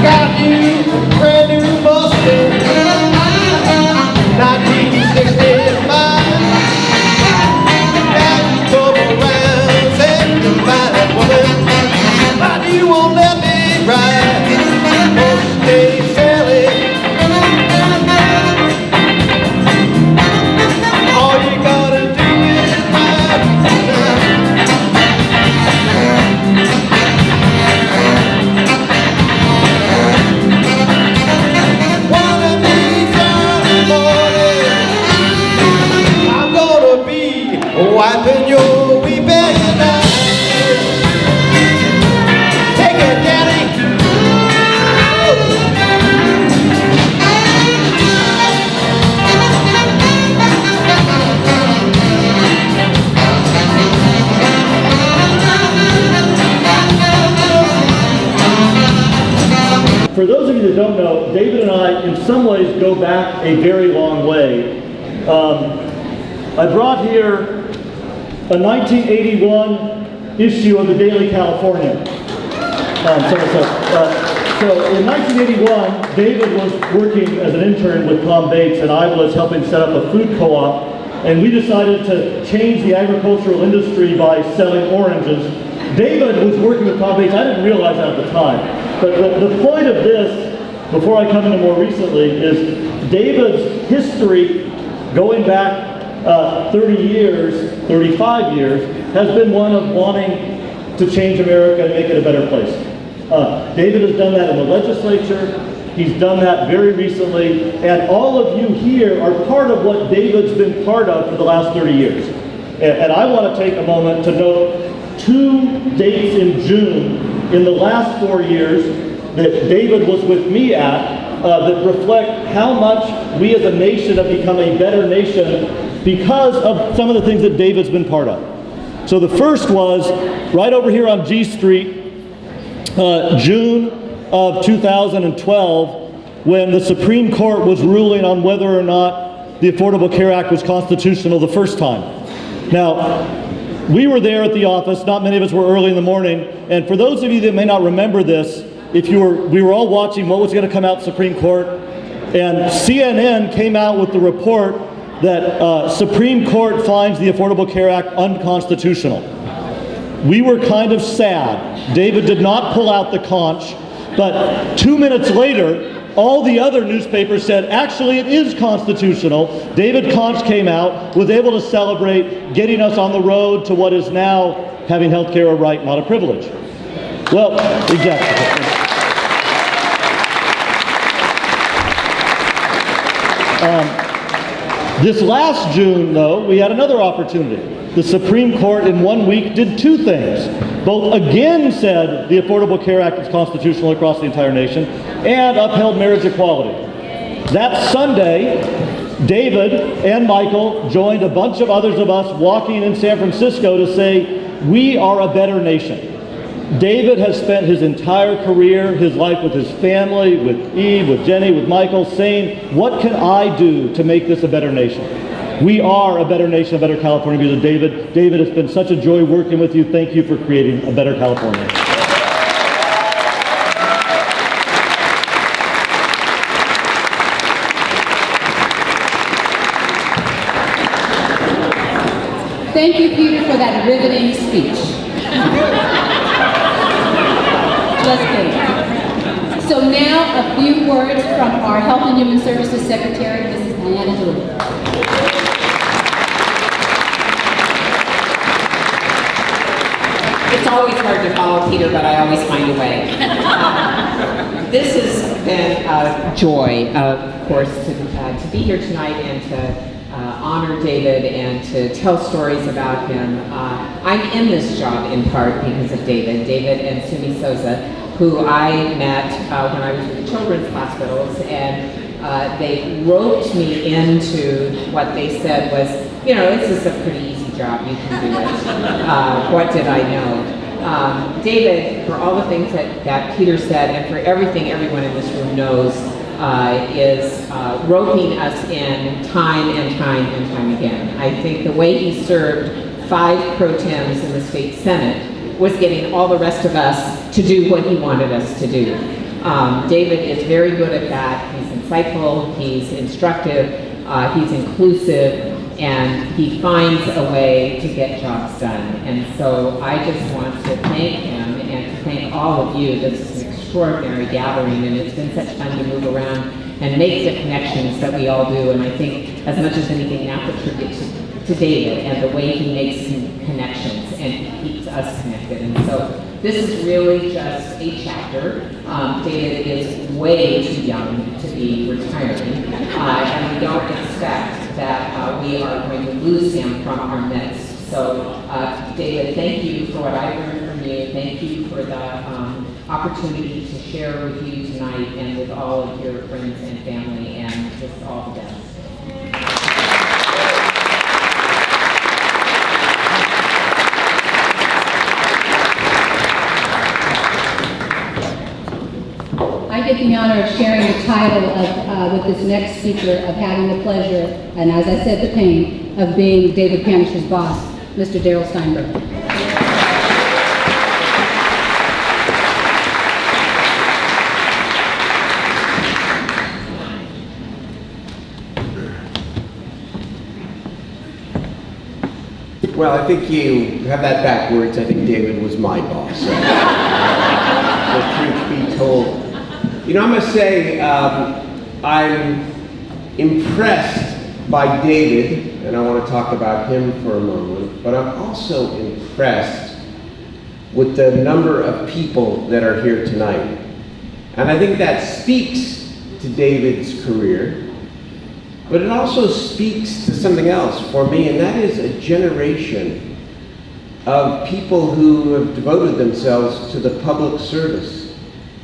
got you a brand new Mustang, 1965. Got you come around, say goodbye, woman. Why you won't let me ride? Mustang Sally. All you gotta do is ride. One of these early mornings, I'm gonna be wiping your weeping eyes. Take it, Daddy. For those of you that don't know, David and I, in some ways, go back a very long way. I brought here a 1981 issue of the Daily Californian. So in 1981, David was working as an intern with Tom Bates, and I was helping set up a food co-op, and we decided to change the agricultural industry by selling oranges. David was working with Tom Bates. I didn't realize that at the time. But the point of this, before I come into more recently, is David's history going back 30 years, 35 years, has been one of wanting to change America and make it a better place. David has done that in the legislature. He's done that very recently. And all of you here are part of what David's been part of for the last 30 years. And I want to take a moment to note 2 dates in June in the last 4 years that David was with me at that reflect how much we as a nation have become a better nation because of some of the things that David's been part of. So the first was right over here on G Street, June of 2012, when the Supreme Court was ruling on whether or not the Affordable Care Act was constitutional the first time. Now, we were there at the office. Not many of us were early in the morning. And for those of you that may not remember this, we were all watching what was going to come out Supreme Court. And CNN came out with the report that Supreme Court finds the Affordable Care Act unconstitutional. We were kind of sad. David did not pull out the conch. But 2 minutes later, all the other newspapers said, actually, it is constitutional. David Conch came out, was able to celebrate getting us on the road to what is now having health care a right, not a privilege. Well, exactly. This last June, though, we had another opportunity. The Supreme Court in 1 week did 2 things. Both again said the Affordable Care Act is constitutional across the entire nation and upheld marriage equality. That Sunday, David and Michael joined a bunch of others of us walking in San Francisco to say, we are a better nation. David has spent his entire career, his life with his family, with Eve, with Jenny, with Michael, saying, what can I do to make this a better nation? We are a better nation, a better California because of David. David, it's been such a joy working with you. Thank you for creating a better California. Thank you, Peter, for that riveting speech. Just kidding. So now a few words from our Health and Human Services Secretary, Mrs. Diana Dooley. It's always hard to follow Peter, but I always find a way. This has been a joy, of course, to be here tonight and to honor David and to tell stories about him. I'm in this job in part because of David and Sumi Souza, who I met when I was with the Children's Hospitals, and they roped me into what they said was, you know, this is a pretty easy job, you can do it. What did I know? David, for all the things that Peter said, and for everything everyone in this room knows, is roping us in time and time and time again. I think the way he served 5 pro tems in the state senate was getting all the rest of us to do what he wanted us to do. David is very good at that. He's insightful, he's instructive, he's inclusive, and he finds a way to get jobs done. And so I just want to thank him and to thank all of you. This is an extraordinary gathering, and it's been such fun to move around and make the connections that we all do. And I think as much as anything, that's a tribute to David and the way he makes connections and keeps us connected. And so this is really just a chapter. David is way too young to be retiring, and we don't expect that we are going to lose him from our midst. So, David, thank you for what I learned from you. Thank you for the opportunity to share with you tonight and with all of your friends and family, and just all the best. I get the honor of sharing the title of, with this next speaker, of having the pleasure, and as I said, the pain, of being David Panish's boss, Mr. Daryl Steinberg. Well, I think you have that backwards. I think David was my boss. The truth be told. You know, I must say, I'm impressed by David, and I want to talk about him for a moment, but I'm also impressed with the number of people that are here tonight. And I think that speaks to David's career, but it also speaks to something else for me, and that is a generation of people who have devoted themselves to the public service.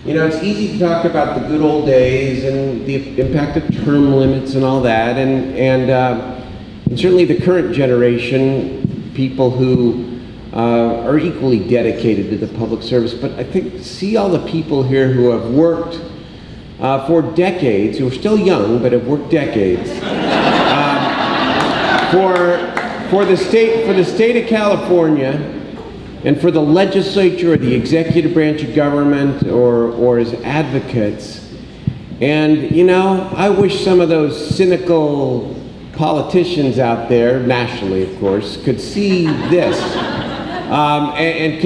You know, it's easy to talk about the good old days and the impact of term limits and all that, and certainly the current generation, people who are equally dedicated to the public service. But I think, see all the people here who have worked for decades, who are still young, but have worked decades, for the state of California, and for the legislature or the executive branch of government, or as advocates. And you know, I wish some of those cynical politicians out there, nationally of course, could see this, and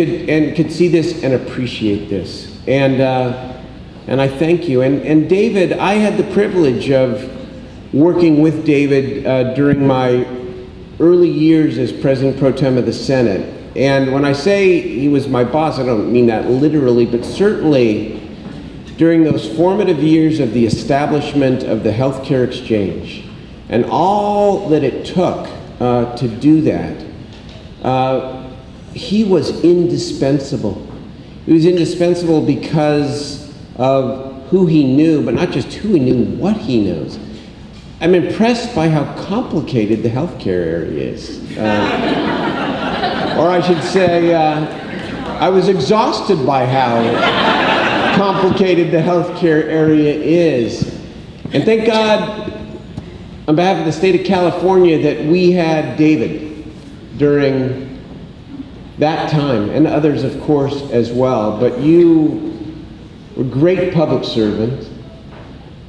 could see this and appreciate this. And I thank you. And David, I had the privilege of working with David during my early years as President Pro Tem of the Senate. And when I say he was my boss, I don't mean that literally, but certainly during those formative years of the establishment of the healthcare exchange and all that it took to do that, he was indispensable. He was indispensable because of who he knew, but not just who he knew, what he knows. I'm impressed by how complicated the healthcare area is. Or I should say, I was exhausted by how complicated the healthcare area is. And thank God, on behalf of the state of California, that we had David during that time, and others, of course, as well. But you were a great public servant,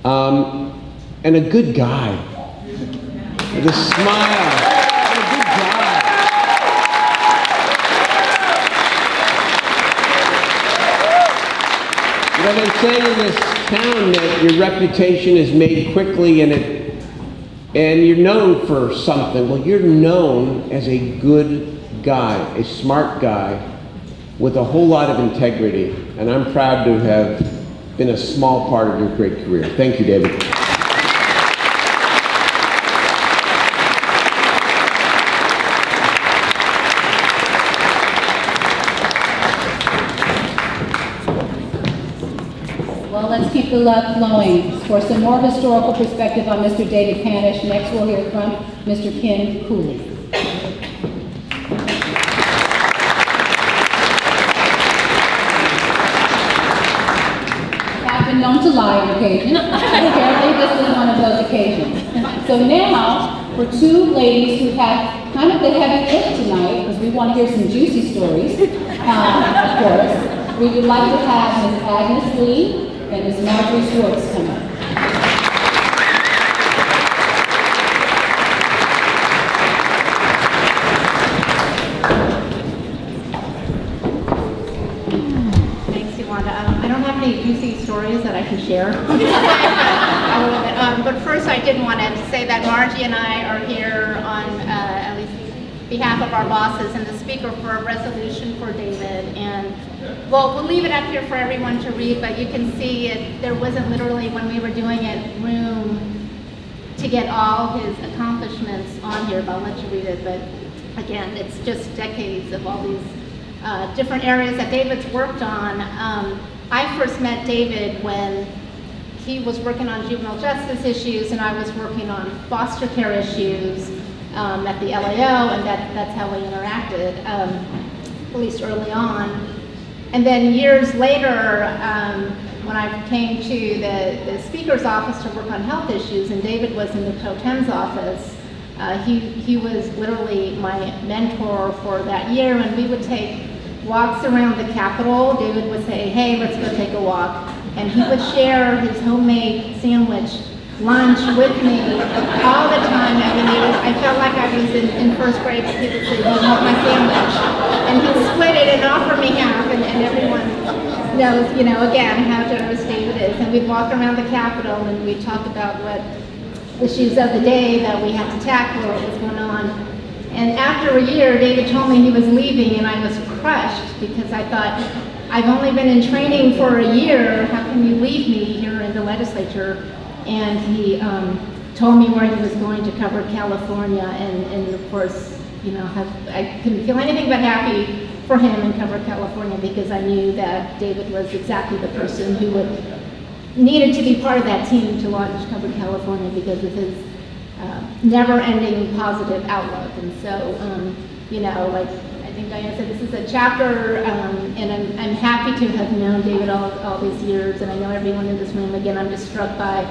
and a good guy, with a smile. You know, they say in this town that your reputation is made quickly and you're known for something. Well, you're known as a good guy, a smart guy with a whole lot of integrity. And I'm proud to have been a small part of your great career. Thank you, David. Let's keep the love flowing. For some more historical perspective on Mr. David Panish, next we'll hear from Mr. Ken Cooley. I've been known to lie on occasion. Apparently this is one of those occasions. So now, for two ladies who have kind of the heavy lift tonight, because we want to hear some juicy stories, of course, we would like to have Ms. Agnes Lee and Ms. Marjorie Schwartz come up. Thanks, Yolanda. I don't have any juicy stories that I can share. But first, I did want to say that Margie and I are here on, at least behalf of our bosses and the speaker, for a resolution for David. And well, we'll leave it up here for everyone to read, but you can see it. There wasn't literally, when we were doing it, room to get all his accomplishments on here, but I'll let you read it. But again, it's just decades of all these different areas that David's worked on. I first met David when he was working on juvenile justice issues and I was working on foster care issues at the LAO, and that's how we interacted, at least early on. And then years later, when I came to the speaker's office to work on health issues, and David was in the pro tem's office, he was literally my mentor for that year, and we would take walks around the Capitol. David would say, hey, let's go take a walk. And he would share his homemade sandwich lunch with me all the time. I mean, I felt like I was in first grade. He would say, do you want my sandwich? And he'd split it and offer me half, and everyone knows, again, how generous David is. And we'd walk around the Capitol and we'd talk about what issues of the day that we had to tackle, what was going on. And after a year, David told me he was leaving, and I was crushed because I thought, I've only been in training for a year. How can you leave me here in the legislature? And he told me where he was going to cover California, and of course, I couldn't feel anything but happy for him and cover California, because I knew that David was exactly the person who needed to be part of that team to launch Cover California because of his never-ending positive outlook. And so, I think Diane said, this is a chapter, and I'm happy to have known David all these years, and I know everyone in this room. Again, I'm just struck by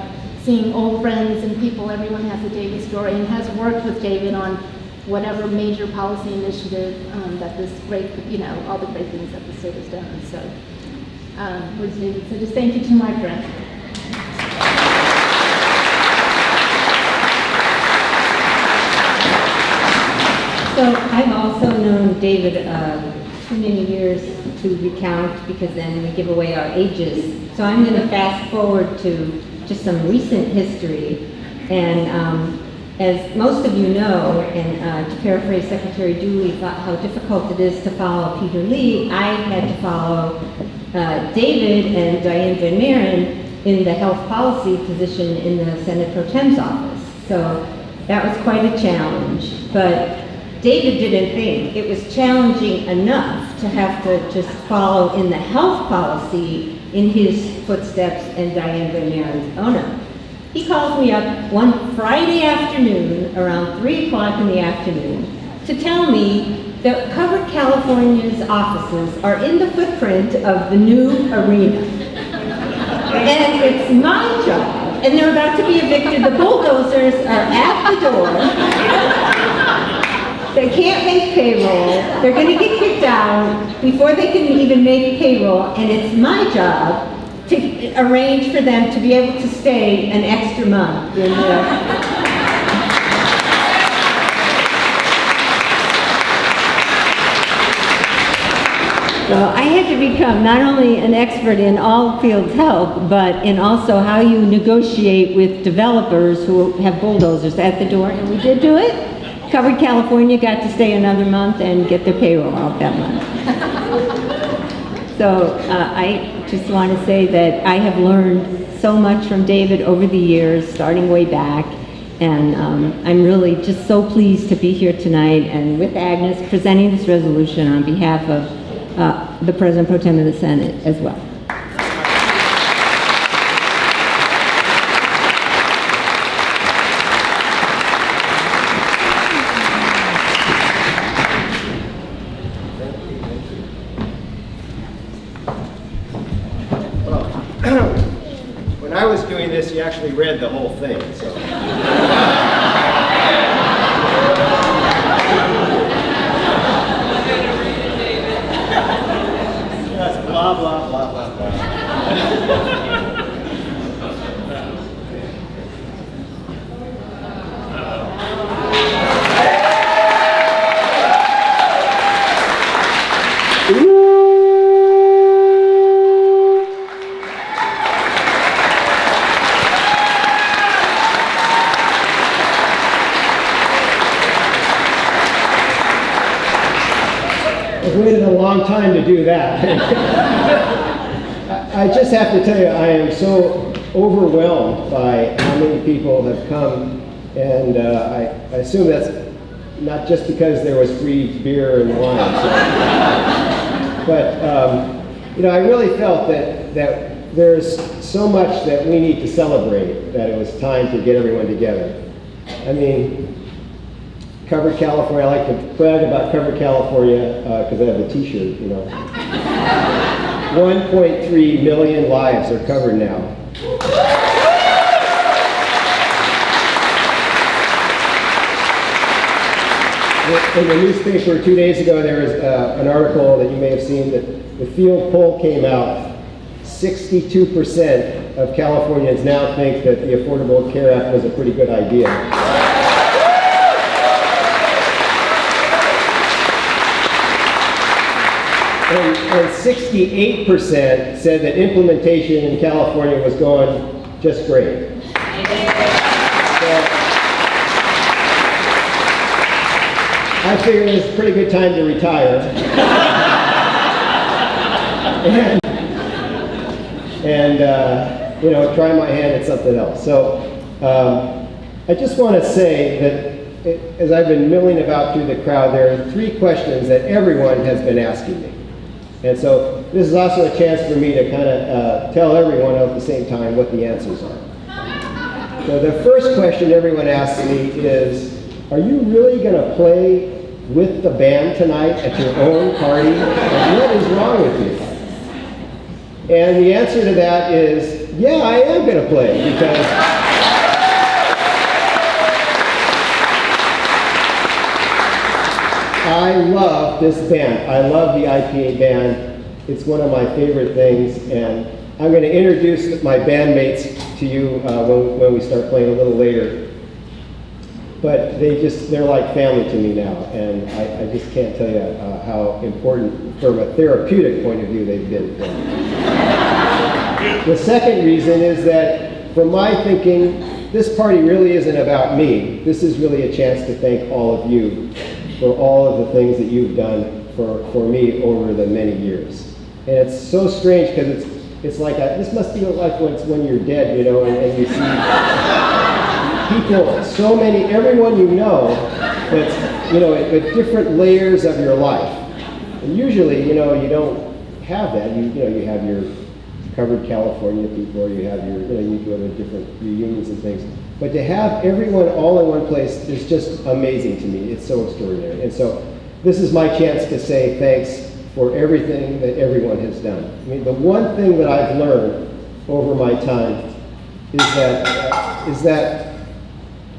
seeing old friends and people. Everyone has a David story and has worked with David on whatever major policy initiative that this great, all the great things that the state has done. So, where's David? So just thank you to my friend. So I've also known David too many years to recount, because then we give away our ages. So I'm going to fast forward to just some recent history. And as most of you know, and to paraphrase Secretary Dooley, how difficult it is to follow Peter Lee, I had to follow David and Diane Van Maren in the health policy position in the Senate Pro Tem's office. So that was quite a challenge. But David didn't think it was challenging enough to have to just follow in the health policy in his footsteps and Diane Van Maren's. Oh no. He calls me up one Friday afternoon around 3 o'clock in the afternoon to tell me that Cover California's offices are in the footprint of the new arena. And it's my job, and they're about to be evicted. The bulldozers are at the door. They can't make payroll. They're going to get kicked out before they can even make payroll, and it's my job to arrange for them to be able to stay an extra month in the... So I had to become not only an expert in all fields health, but in also how you negotiate with developers who have bulldozers at the door, and we did do it. Covered California got to stay another month and get their payroll out that month. So I just want to say that I have learned so much from David over the years, starting way back, and I'm really just so pleased to be here tonight and with Agnes presenting this resolution on behalf of the President Pro Tem of the Senate as well. When I was doing this, he actually read the whole thing, so. That's blah, blah, blah, blah, blah. I've waited a long time to do that. I just have to tell you, I am so overwhelmed by how many people have come, and I assume that's not just because there was free beer and wine. But I really felt that there's so much that we need to celebrate that it was time to get everyone together. I mean, Covered California, I like to brag about Covered California because I have a t-shirt, 1.3 million lives are covered now. In the newspaper 2 days ago, there was an article that you may have seen that the field poll came out. 62% of Californians now think that the Affordable Care Act was a pretty good idea. And 68% said that implementation in California was going just great. So, I figured it was a pretty good time to retire. and try my hand at something else. So I just want to say that as I've been milling about through the crowd, there are 3 questions that everyone has been asking me. And so this is also a chance for me to kind of tell everyone at the same time what the answers are. So the first question everyone asks me is, are you really going to play with the band tonight at your own party? Like, what is wrong with you? And the answer to that is, yeah, I am going to play, because I love this band. I love the IPA band. It's one of my favorite things, and I'm going to introduce my bandmates to you when we start playing a little later. But they're like family to me now, and I just can't tell you how important, from a therapeutic point of view, they've been for me. The second reason is that, from my thinking, this party really isn't about me. This is really a chance to thank all of you for all of the things that you've done for me over the many years. And it's so strange because it's like, this must be like when you're dead, and you see people, so many, everyone you know, that's, with different layers of your life. And usually, you don't have that. You have your Covered California people, or you have your, you go to different reunions and things. But to have everyone all in one place is just amazing to me. It's so extraordinary. And so this is my chance to say thanks for everything that everyone has done. I mean, the one thing that I've learned over my time is that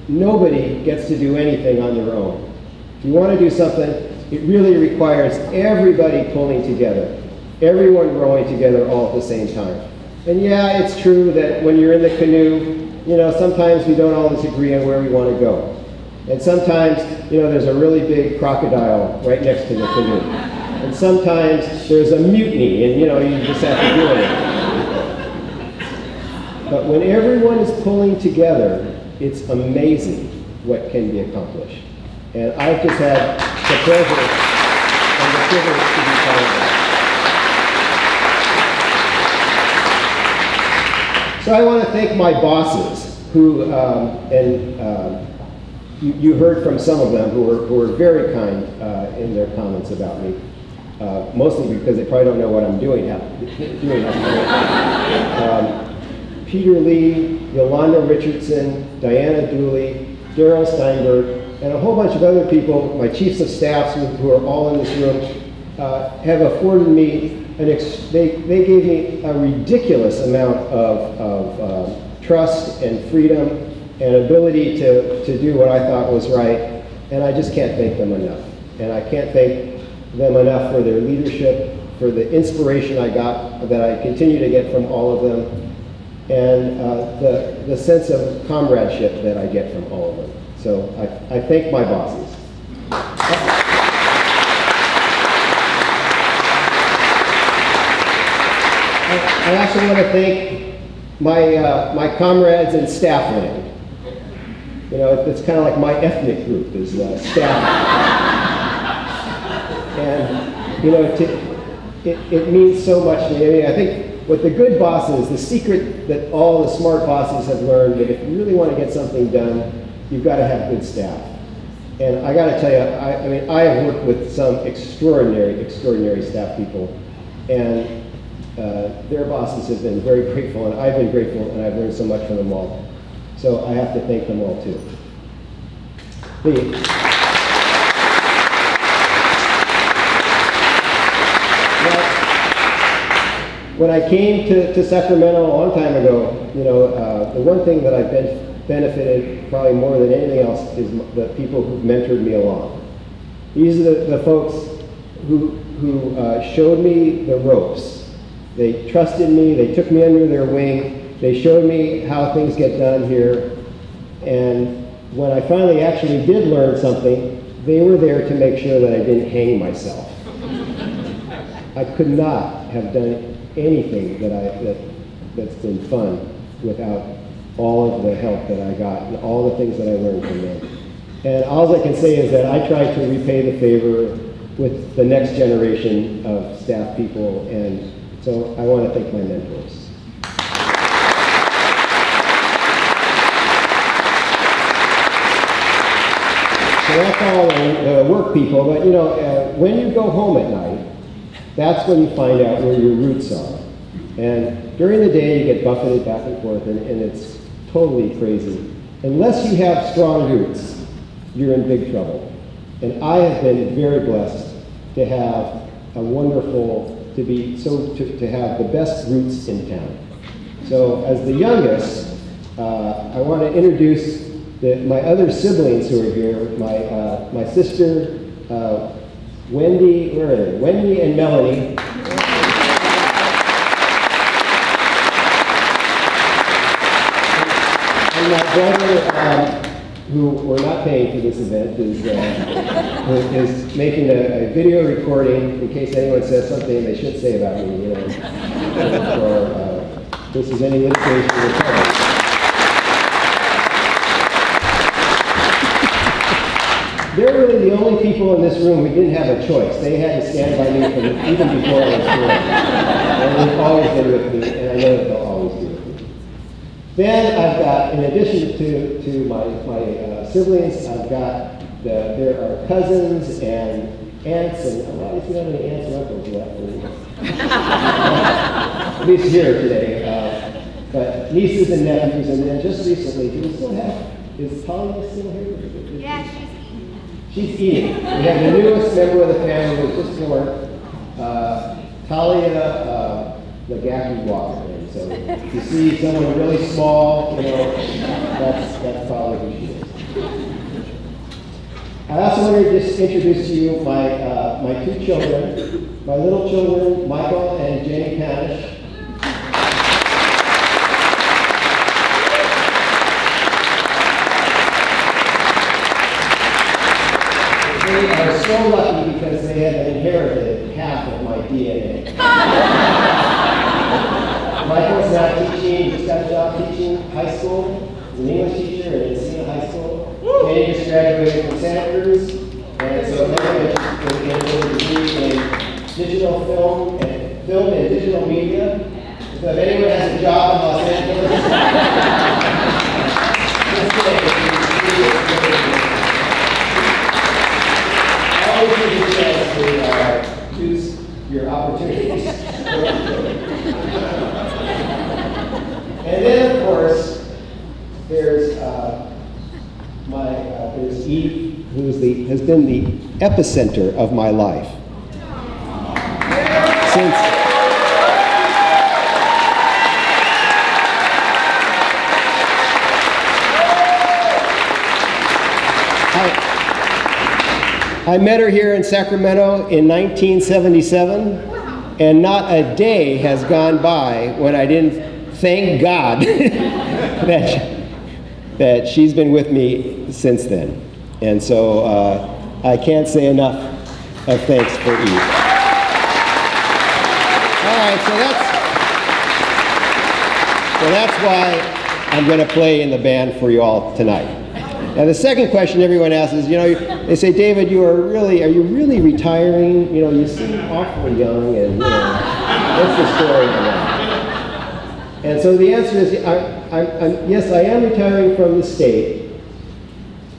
nobody gets to do anything on their own. If you want to do something, it really requires everybody pulling together, everyone rowing together all at the same time. And yeah, it's true that when you're in the canoe, sometimes we don't always agree on where we want to go. And sometimes, there's a really big crocodile right next to the canoe. And sometimes there's a mutiny, and you just have to deal with it. But when everyone is pulling together, it's amazing what can be accomplished. And I've just had the pleasure and the privilege to be part of that. So I want to thank my bosses, who, you heard from some of them who were very kind in their comments about me. Mostly because they probably don't know what I'm doing. Peter Lee, Yolanda Richardson, Diana Dooley, Daryl Steinberg, and a whole bunch of other people, my chiefs of staffs who are all in this room, have afforded me, they gave me a ridiculous amount of trust and freedom and ability to do what I thought was right, and I just can't thank them enough. And I can't thank them enough for their leadership, for the inspiration I got, that I continue to get from all of them, and the sense of comradeship that I get from all of them. So I thank my bosses. I also want to thank my comrades in staff land. You know, it's kind of like my ethnic group is staff. And, you know, it means so much to me. I mean, I think what the good bosses, the secret that all the smart bosses have learned, that if you really want to get something done, you've got to have good staff. And I got to tell you, I mean, I have worked with some extraordinary staff people, and their bosses have been very grateful, and I've been grateful, and I've learned so much from them all. So I have to thank them all too. When I came to Sacramento a long time ago, you know, the one thing that I've benefited probably more than anything else is the people who've mentored me along. These are the folks who showed me the ropes. They trusted me, they took me under their wing, they showed me how things get done here, and when I finally actually did learn something, they were there to make sure that I didn't hang myself. I could not have done anything that's been fun without all of the help that I got and all the things that I learned from them. And all I can say is that I try to repay the favor with the next generation of staff people, and so I want to thank my mentors. So that's all work people, but you know, when you go home at night, that's when you find out where your roots are. And during the day, you get buffeted back and forth, and it's totally crazy. Unless you have strong roots, you're in big trouble. And I have been very blessed to have to have the best roots in town. So as the youngest, I want to introduce my other siblings who are here, my sister, Wendy, where are they? Wendy and Melanie. And my brother, who we're not paying for this event, is making a video recording in case anyone says something they should say about me, you know, or this is any indication of trouble. They're really the only people in this room who didn't have a choice. They had to stand by me from even before I was born. And they've always been with me, and I know that they'll always be with me. Then I've got, in addition to my siblings, I've got there are cousins and aunts, and I don't have any aunts or uncles left. At least here today. But nieces and nephews, and then just recently, do we still have, is Talia still here? Yeah, She's eating. We have the newest member of the family who was just born, Talia Lagaki Walker. And so if you see someone really small, you know, that's probably who she is. I also want to just introduce to you my two children, my little children, Michael and Jenny Panish. They are so lucky because they have inherited half of my DNA. Michael's now teaching, just got a job teaching high school. He's an English teacher at Encina High School. Jenny just graduated from Santa Cruz, and so they're getting a degree in digital film and digital media. So if anyone has a job in Los Angeles, always give you a chance to choose your opportunities. And then, of course, there's there's Eve, who has been the epicenter of my life. I met her here in Sacramento in 1977. And not a day has gone by when I didn't thank God that she's been with me since then. And so I can't say enough of thanks for Eve. All right, so that's why I'm going to play in the band for you all tonight. Now the second question everyone asks is, they say, David, are you really retiring? You seem awfully young, and what's the story on that? And so the answer is, yes, I am retiring from the state,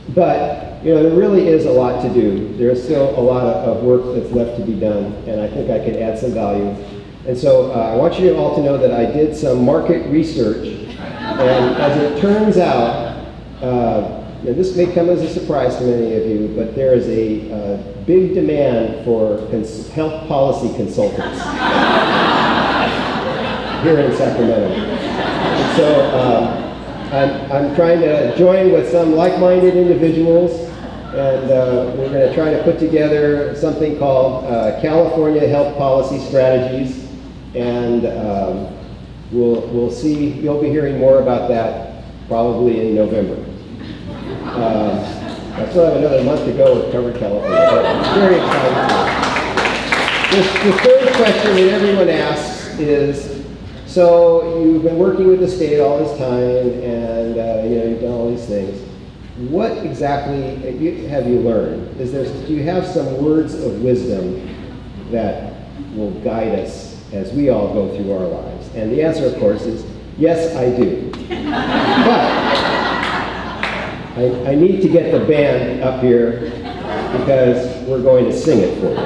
but there really is a lot to do. There's still a lot of work that's left to be done, and I think I can add some value. And so I want you all to know that I did some market research, and as it turns out, and this may come as a surprise to many of you, but there is a big demand for health policy consultants here in Sacramento. And so I'm trying to join with some like-minded individuals, and we're going to try to put together something called California Health Policy Strategies, and we'll see. You'll be hearing more about that probably in November. I still have another month to go with Covered California, but I'm very excited. The third question that everyone asks is, so you've been working with the state all this time, and you've done all these things. What exactly have you learned? Do you have some words of wisdom that will guide us as we all go through our lives? And the answer, of course, is yes, I do. But I need to get the band up here because we're going to sing it for you.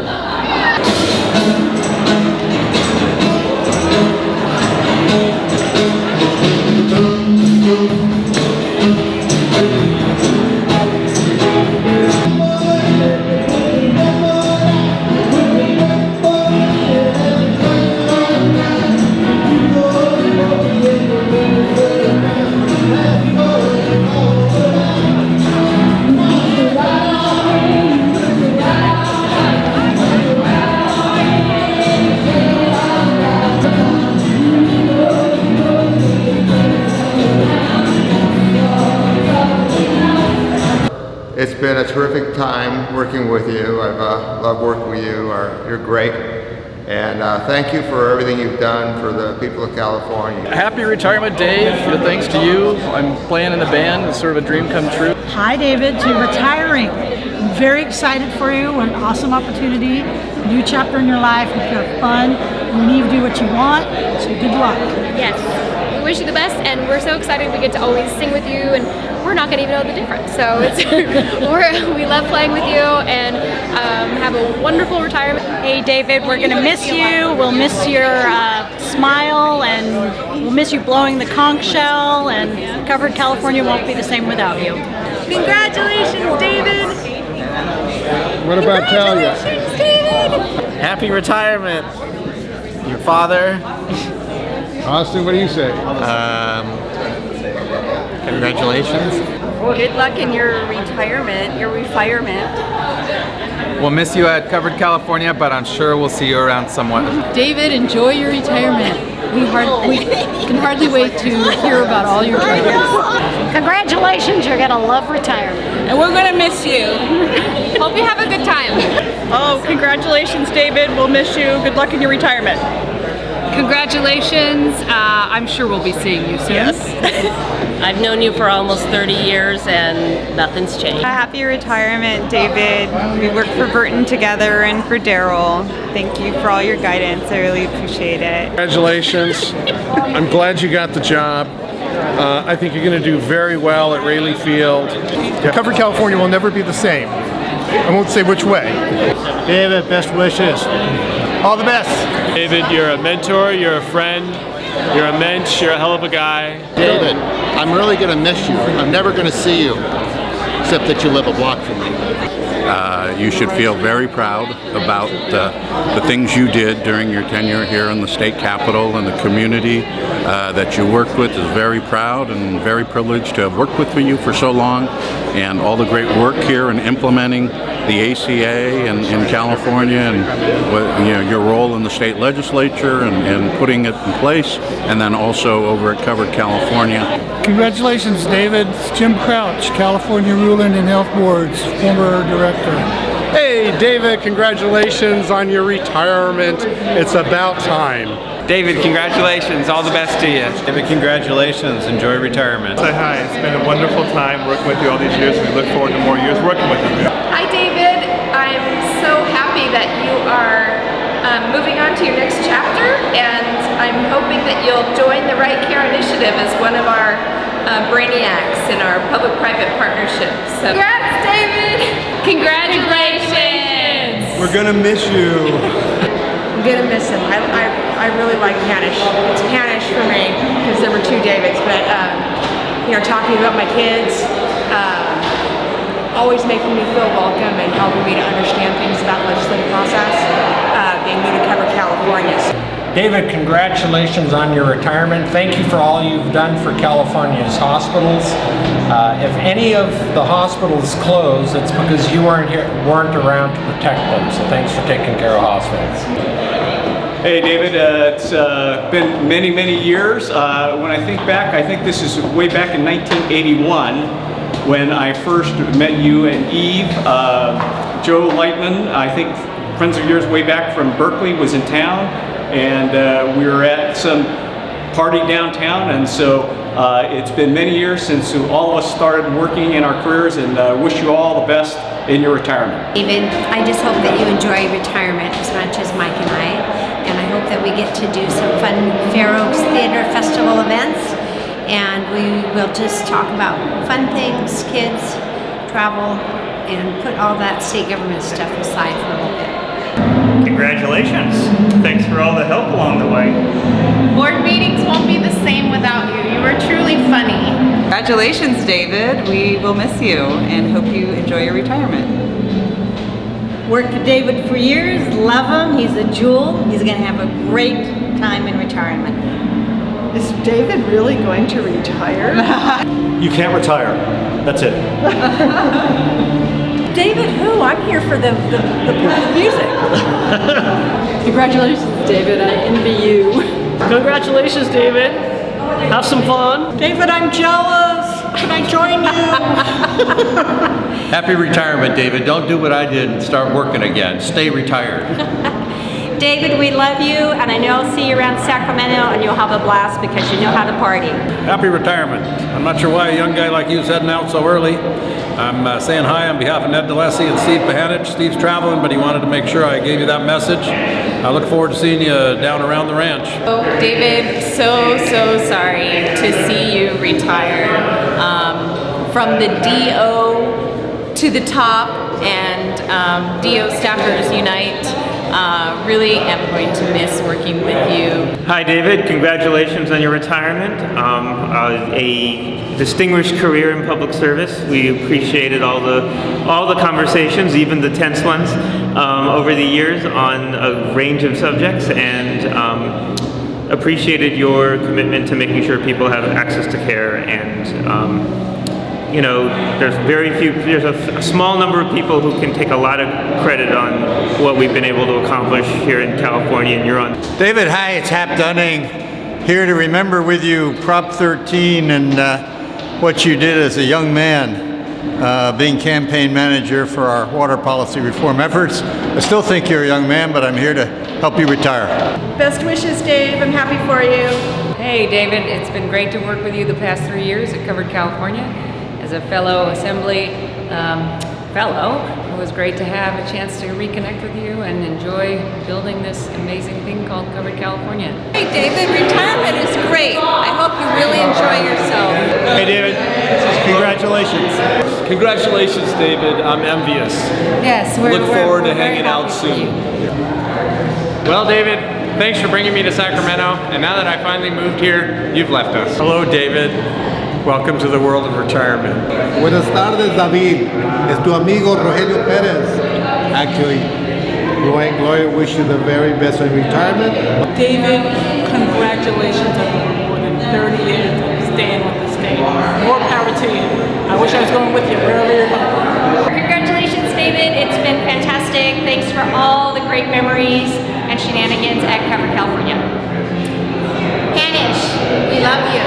It's been a terrific time working with you. I've loved working with you. You're great. And thank you for everything you've done for the people of California. Happy retirement, Dave. Thanks to you. I'm playing in the band. It's sort of a dream come true. Hi, David, to retiring. I'm very excited for you. An awesome opportunity. New chapter in your life. You have fun. You need to do what you want. So good luck. Yes. We wish you the best, and we're so excited we get to always sing with you, and we're not going to even know the difference. So we love playing with you, and have a wonderful retirement. Hey, David, we're going to miss you. We'll miss your smile, and we'll miss you blowing the conch shell, and Covered California won't be the same without you. Congratulations, David! What about Talia? Congratulations, David! Happy retirement, your father. Austin, what do you say? Congratulations. Good luck in your retirement, We'll miss you at Covered California, but I'm sure we'll see you around somewhat. David, enjoy your retirement. We can hardly wait to hear about all your travels. Congratulations, you're going to love retirement. And we're going to miss you. Hope you have a good time. Oh, congratulations, David. We'll miss you. Good luck in your retirement. Congratulations. I'm sure we'll be seeing you soon. Yes. I've known you for almost 30 years and nothing's changed. Happy retirement, David. We worked for Burton together and for Daryl. Thank you for all your guidance. I really appreciate it. Congratulations. I'm glad you got the job. I think you're going to do very well at Rayleigh Field. Covered California will never be the same. I won't say which way. David, best wishes. All the best. David, you're a mentor, you're a friend, you're a mensch, you're a hell of a guy. David, I'm really going to miss you. I'm never going to see you, except that you live a block from me. You should feel very proud about the things you did during your tenure here in the state capitol, and the community that you worked with is very proud and very privileged to have worked with you for so long, and all the great work here in implementing the ACA in California, and your role in the state legislature and putting it in place, and then also over at Covered California. Congratulations, David. It's Jim Crouch, California Ruling and Health Board's former director. Hey, David, congratulations on your retirement. It's about time. David, congratulations. All the best to you. David, congratulations. Enjoy retirement. Say hi. It's been a wonderful time working with you all these years. We look forward to more years working with you. Hi, David. I'm so happy that you are moving on to your next chapter, and I'm hoping that you'll join the Right Care Initiative as one of our brainiacs in our public-private partnerships. So. Congrats, David! Congratulations! We're gonna miss you. I'm gonna miss him. I really like Panish. It's Panish for me because there were two Davids, but talking about my kids, always making me feel welcome and helping me to understand things about the legislative process, being new to Covered California. David, congratulations on your retirement. Thank you for all you've done for California's hospitals. If any of the hospitals close, it's because you weren't around to protect them. So thanks for taking care of hospitals. Hey David, it's been many, many years. When I think back, I think this is way back in 1981 when I first met you and Eve. Joe Lightman, I think friends of yours way back from Berkeley, was in town, and we were at some party downtown, and so it's been many years since all of us started working in our careers, and wish you all the best in your retirement. David, I just hope that you enjoy retirement as much as Mike and I hope that we get to do some fun Fair Oaks Theater Festival events, and we will just talk about fun things, kids, travel, and put all that state government stuff aside for a little bit. Congratulations. Thanks for all the help along the way. Board meetings won't be the same without you. You were truly funny. Congratulations, David. We will miss you and hope you enjoy your retirement. Worked with David for years, love him, he's a jewel. He's gonna have a great time in retirement. Is David really going to retire? You can't retire. That's it. David who? I'm here for the music. Congratulations, David. I envy you. Congratulations, David. Have some fun. David, I'm jealous. Can I join you? Happy retirement, David. Don't do what I did and start working again. Stay retired. David, we love you, and I know I'll see you around Sacramento, and you'll have a blast because you know how to party. Happy retirement. I'm not sure why a young guy like you is heading out so early. I'm saying hi on behalf of Ned DeLacy and Steve Pahanich. Steve's traveling, but he wanted to make sure I gave you that message. I look forward to seeing you down around the ranch. Oh, David, so sorry to see you retire. From the DO to the top and DO Staffers Unite. Really am going to miss working with you. Hi, David. Congratulations on your retirement. A distinguished career in public service. We appreciated all the conversations, even the tense ones, over the years on a range of subjects, and appreciated your commitment to making sure people have access to care. And there's a small number of people who can take a lot of credit on what we've been able to accomplish here in California, and you're on. David, hi, it's Hap Dunning, here to remember with you Prop 13 and what you did as a young man, being campaign manager for our water policy reform efforts. I still think you're a young man, but I'm here to help you retire. Best wishes, Dave. I'm happy for you. Hey, David, it's been great to work with you the past 3 years at Covered California. As a fellow Assembly fellow, it was great to have a chance to reconnect with you and enjoy building this amazing thing called Covered California. Hey, David, retirement is great. I hope you really enjoy yourself. Hey David, congratulations. Congratulations, David. I'm envious. Yes, Look forward to hanging out soon. Well, David, thanks for bringing me to Sacramento. And now that I finally moved here, you've left us. Hello, David. Welcome to the world of retirement. Buenas tardes, David. Es tu amigo Rogelio Perez. Actually, Gloria and Gloria wish you the very best in retirement. David, congratulations on more than 30 years of staying with the state. More power to you. I wish I was going with you wherever you're going. Congratulations, David. It's been fantastic. Thanks for all the great memories and shenanigans at Cover California. Hanish, we love you.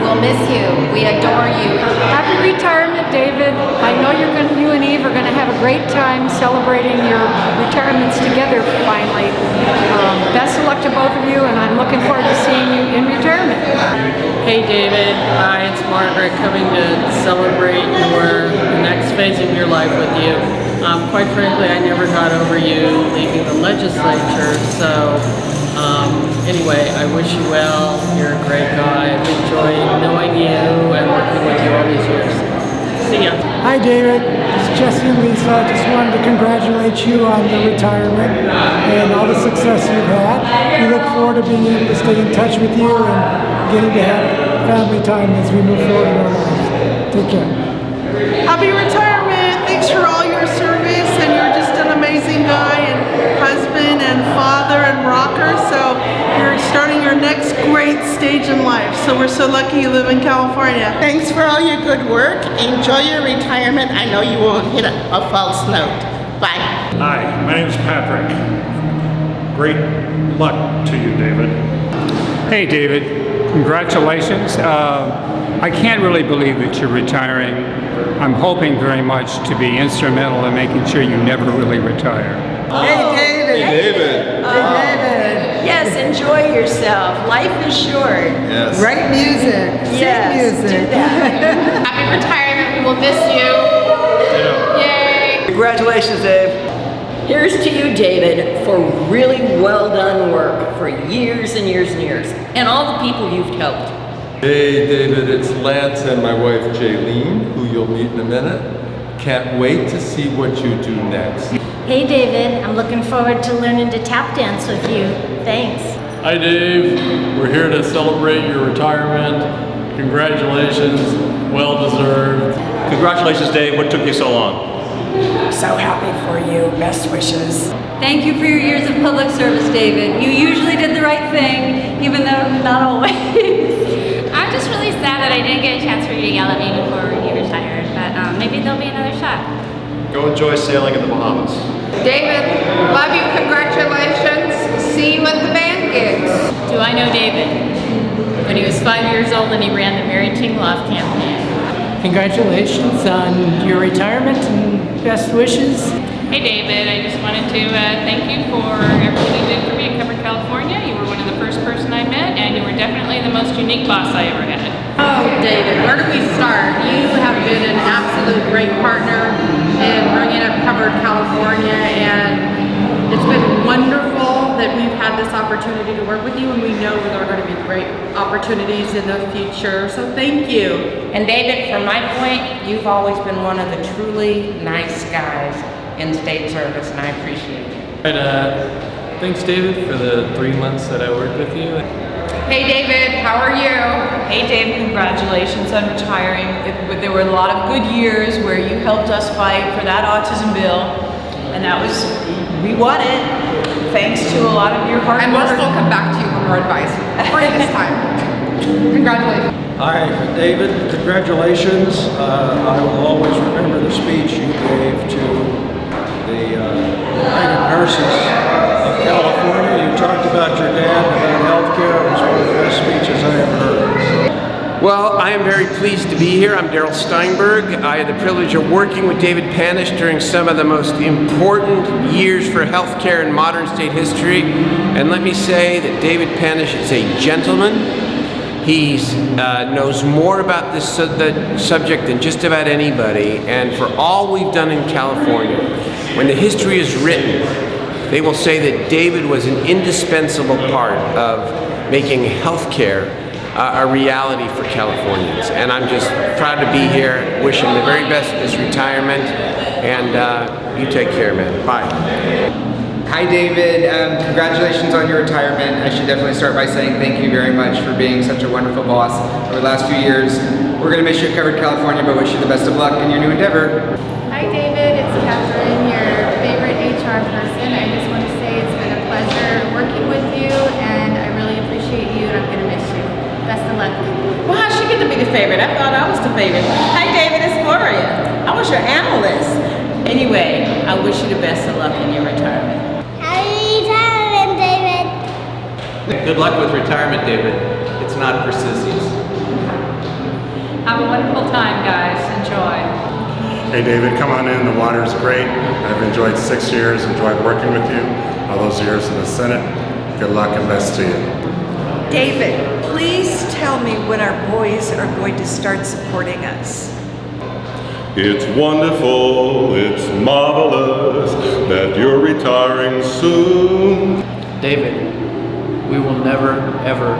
We'll miss you. We adore you. Happy retirement, David. I know you and Eve are going to have a great time celebrating your retirements together finally. Best of luck to both of you, and I'm looking forward to seeing you in retirement. Hey David, hi, it's Margaret coming to celebrate the next phase of your life with you. Quite frankly, I never got over you leaving the legislature, so anyway, I wish you well. You're a great guy. I've enjoyed knowing you and working with you all these years. See ya. Hi David, it's Jesse and Lisa. I just wanted to congratulate you on your retirement and all the success you've had. We look forward to being able to stay in touch with you and getting to have family time as we move forward in our lives. Take care. Happy retirement. Thanks for all your service, and you're just an amazing guy and husband and father and rocker. So you're starting your next great stage in life. So we're so lucky you live in California. Thanks for all your good work. Enjoy your retirement. I know you won't hit a false note. Bye. Hi, my name is Patrick. Great luck to you, David. Hey, David. Congratulations. I can't really believe that you're retiring. I'm hoping very much to be instrumental in making sure you never really retire. Hey, David. Hey, David. Hey, David. Yes, enjoy yourself. Life is short. Yes. Write music. Sing music. Do that. Happy retirement. We will miss you. Yay. Congratulations, Dave. Here's to you, David, for really well done work for years and years and years, and all the people you've helped. Hey David, it's Lance and my wife Jaylene, who you'll meet in a minute. Can't wait to see what you do next. Hey David, I'm looking forward to learning to tap dance with you. Thanks. Hi Dave, we're here to celebrate your retirement. Congratulations, well deserved. Congratulations Dave, what took you so long? So happy for you. Best wishes. Thank you for your years of public service, David. You usually did the right thing, even though not always. I'm just really sad that I didn't get a chance for you to yell at me before you retired, but maybe there'll be another shot. Go enjoy sailing in the Bahamas. David, love you. Congratulations. See you at the band gigs. Do I know David? When he was 5 years old and he ran the Mary Ting Love campaign. Congratulations on your retirement and best wishes. Hey David, I just wanted to thank you for everything you did for me at Cover California. You were one of the first person I met, and you were definitely the most unique boss I ever had. Oh, David, where do we start? You have been an absolute great partner in bringing up Cover California, and it's been wonderful that we've had this opportunity to work with you, and we know there are going to be great opportunities in the future, so thank you. And David, from my point, you've always been one of the truly nice guys in state service, and I appreciate it. And thanks David for the 3 months that I worked with you. Hey David, how are you? Hey Dave, congratulations on retiring. There were a lot of good years where you helped us fight for that autism bill, and we won it thanks to a lot of your hard work. And we'll still come back to you for more advice for this time. Congratulations. Hi, David. Congratulations. I will always remember the speech you gave to the United Nurses of California. You talked about your dad and about healthcare. It was one of the best speeches I ever heard. Well, I am very pleased to be here. I'm Daryl Steinberg. I had the privilege of working with David Panish during some of the most important years for healthcare in modern state history. And let me say that David Panish is a gentleman. He knows more about this the subject than just about anybody. And for all we've done in California, when the history is written, they will say that David was an indispensable part of making healthcare a reality for Californians. And I'm just proud to be here. Wish him the very best in his retirement. And you take care, man. Bye. Hi David, congratulations on your retirement. I should definitely start by saying thank you very much for being such a wonderful boss over the last few years. We're going to miss you at Covered California, but wish you the best of luck in your new endeavor. Hi David, it's Catherine, your favorite HR person. I just want to say it's been a pleasure working with you, and I really appreciate you, and I'm going to miss you. Best of luck. Well, how'd she get to be the favorite? I thought I was the favorite. Hi David, it's Gloria. I was your analyst. Anyway, I wish you the best of luck in your retirement. Happy retirement, David. Good luck with retirement, David. It's not for sissies. Have a wonderful time, guys. Enjoy. Hey David, come on in. The water's great. I've enjoyed 6 years, enjoyed working with you. All those years in the Senate. Good luck and best to you. David, please tell me when our boys are going to start supporting us. It's wonderful, it's marvelous that you're retiring soon. David, we will never, ever,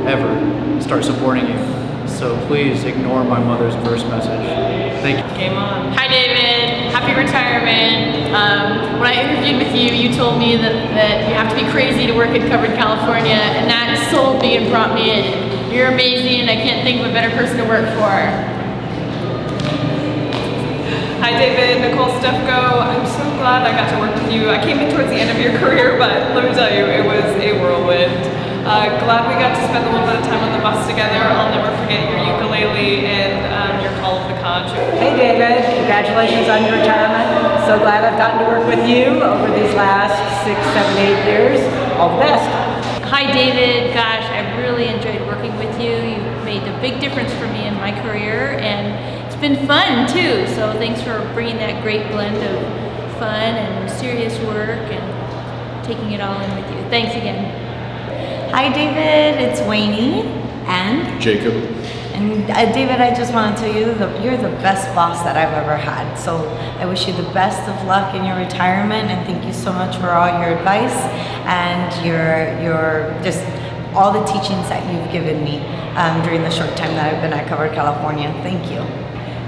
ever start supporting you. So please ignore my mother's first message. Thank you. Game on. Hi David, happy retirement. When I interviewed with you, you told me that you have to be crazy to work in Covered California, and that sold me and brought me in. You're amazing, I can't think of a better person to work for. Hi David, Nicole Stefko. I'm so glad I got to work with you. I came in towards the end of your career, but let me tell you, it was a whirlwind. Glad we got to spend a little bit of time on the bus together. I'll never forget your ukulele and your call of the conch. Hey David, congratulations on your retirement. So glad I've gotten to work with you over these last 6, 7, 8 years. All the best. Hi David, gosh, I've really enjoyed working with you. You've made a big difference for me in my career, and it's been fun too. So thanks for bringing that great blend of fun and serious work and taking it all in with you. Thanks again. Hi David, it's Wayne and Jacob. And David, I just want to tell you that you're the best boss that I've ever had. So I wish you the best of luck in your retirement, and thank you so much for all your advice and your just all the teachings that you've given me during the short time that I've been at Covered California. Thank you.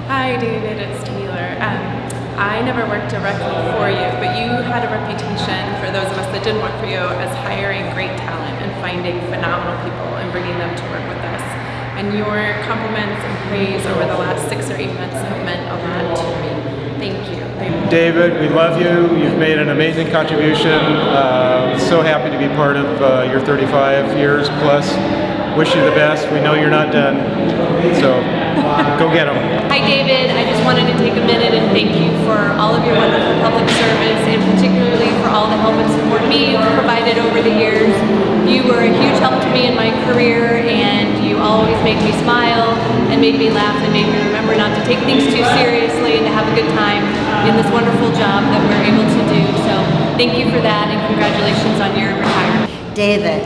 Hi David, it's Taylor. I never worked directly for you, but you had a reputation for those of us that didn't work for you as hiring great talent and finding phenomenal people and bringing them to work with us. And your compliments and praise over the last 6 or 8 months have meant a lot to me. Thank you. David, we love you. You've made an amazing contribution. So happy to be part of your 35 years plus. Wish you the best. We know you're not done. So go get them. Hi David, I just wanted to take a minute and thank you for all of your wonderful public service, and particularly for all the help and support me you've provided over the years. You were a huge help to me in my career, and you always made me smile and made me laugh and made me remember not to take things too seriously and to have a good time in this wonderful job that we're able to do. So thank you for that, and congratulations on your retirement. David,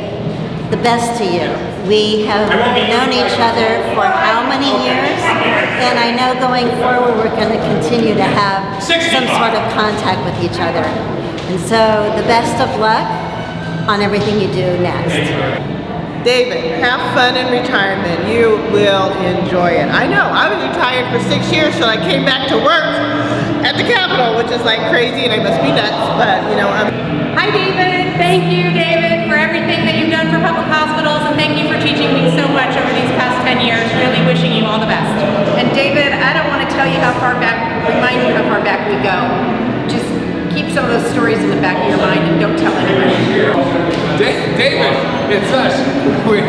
the best to you. We have known each other for how many years? And I know going forward we're going to continue to have some sort of contact with each other. And so the best of luck on everything you do next. David, have fun in retirement. You will enjoy it. I know, I was retired for 6 years till I came back to work at the Capitol, which is like crazy and I must be nuts, but you know, Hi David, thank you David for everything that you've done for public hospitals, and thank you for teaching me so much over these past 10 years. Really wishing you all the best. And David, I don't want to tell you how far back, remind you how far back we go. Just keep some of those stories in the back of your mind and don't tell anybody. David, it's us. We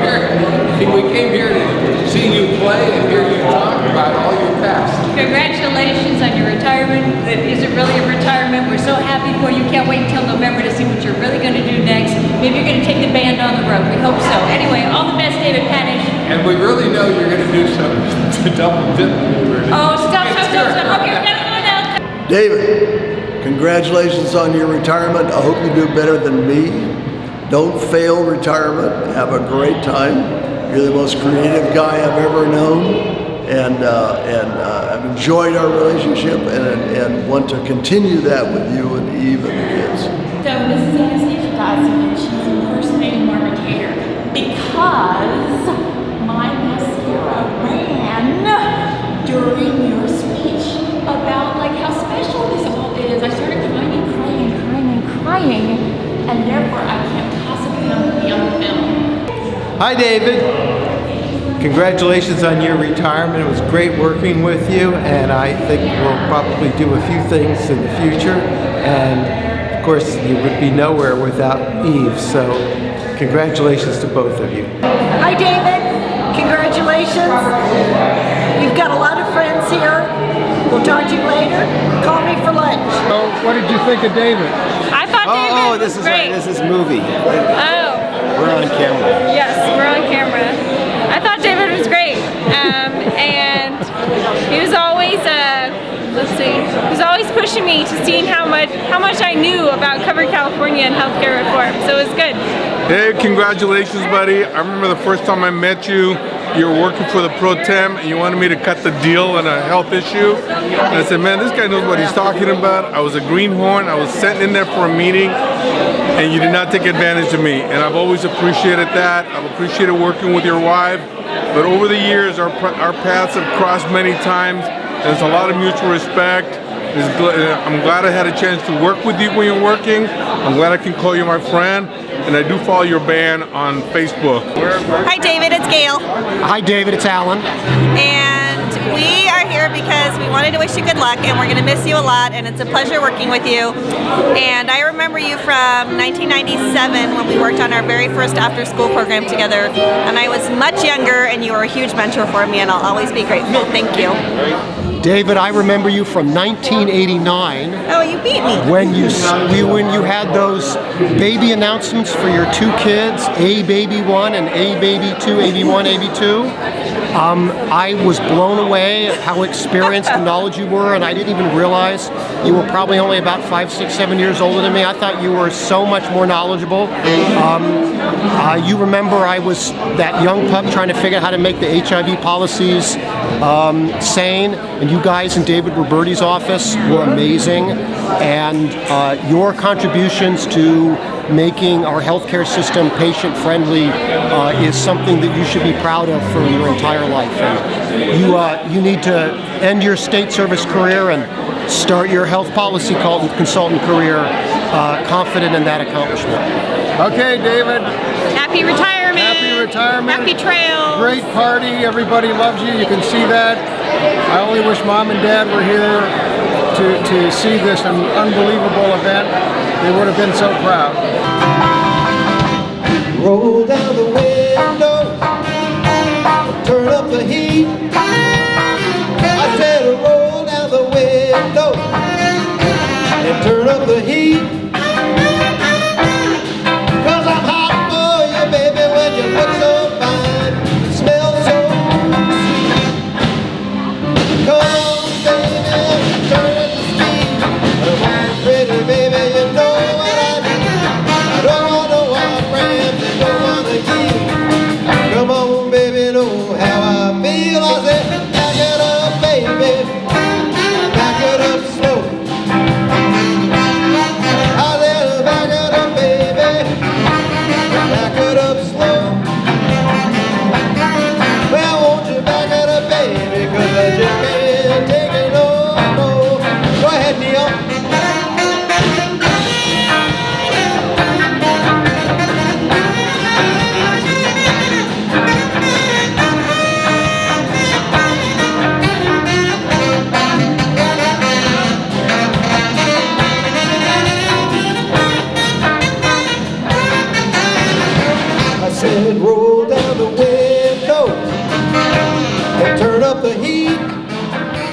came here to see you play and hear you talk about all your past. Congratulations on your retirement. Is it really a retirement? We're so happy for you. Can't wait until November to see what you're really going to do next. Maybe you're going to take the band on the road. We hope so. Anyway, all the best, David Panish. And we really know you're going to do some double dip maneuver. Oh, stop. Okay, no. David, congratulations on your retirement. I hope you do better than me. Don't fail retirement. Have a great time. You're the most creative guy I've ever known, and I've enjoyed our relationship and want to continue that with you and Eve and the kids. So this is Anastasia Dodson, and she's impersonating Margaret Taylor because my mascara ran during your speech about like how special this all is. I started crying. Hi, David. Congratulations on your retirement. It was great working with you, and I think we'll probably do a few things in the future. And of course, you would be nowhere without Eve. So, congratulations to both of you. Hi, David. Congratulations. You've got a lot of friends here. We'll talk to you later. Call me for lunch. So, what did you think of David? I thought David was great. This is movie. Oh. We're on camera. Yes, we're on camera. I thought David was great, and he was always, he was always pushing me to seeing how much I knew about Covered California and healthcare reform. So it was good. Hey, congratulations, buddy. I remember the first time I met you. You were working for the Pro Tem and you wanted me to cut the deal on a health issue. And I said, man, this guy knows what he's talking about. I was a greenhorn. I was sent in there for a meeting and you did not take advantage of me. And I've always appreciated that. I've appreciated working with your wife. But over the years, our paths have crossed many times. There's a lot of mutual respect. I'm glad I had a chance to work with you when you're working. I'm glad I can call you my friend. And I do follow your band on Facebook. Hi David, it's Gail. Hi David, it's Alan. And we are here because we wanted to wish you good luck and we're going to miss you a lot and it's a pleasure working with you. And I remember you from 1997 when we worked on our very first after school program together. And I was much younger and you were a huge mentor for me and I'll always be grateful. Thank you. David, I remember you from 1989. Oh, you beat me. When you had those baby announcements for your two kids, A Baby 1 and A Baby 2, AB1, AB2. I was blown away at how experienced and knowledgeable you were, and I didn't even realize you were probably only about 5, 6, 7 years older than me. I thought you were so much more knowledgeable. You remember I was that young pup trying to figure out how to make the HIV policies sane, and you guys in David Roberti's office were amazing, and your contributions to making our healthcare system patient-friendly is something that you should be proud of for your entire life. And you need to end your state service career and start your health policy consultant career confident in that accomplishment. Okay, David. Happy retirement. Happy retirement. Happy trails. Great party. Everybody loves you. You can see that. I only wish Mom and Dad were here to see this unbelievable event. They would have been so proud. Roll down the window, turn up the heat. I said roll down the window and turn up the heat. 'Cause I'm hot for you, baby, when you look so fine, smell so sweet. Come on, baby, turn up the speed. Come on, pretty baby, you know what I need. I don't want no wild friends, I don't want to keep. Come on, baby, know how I feel. I say,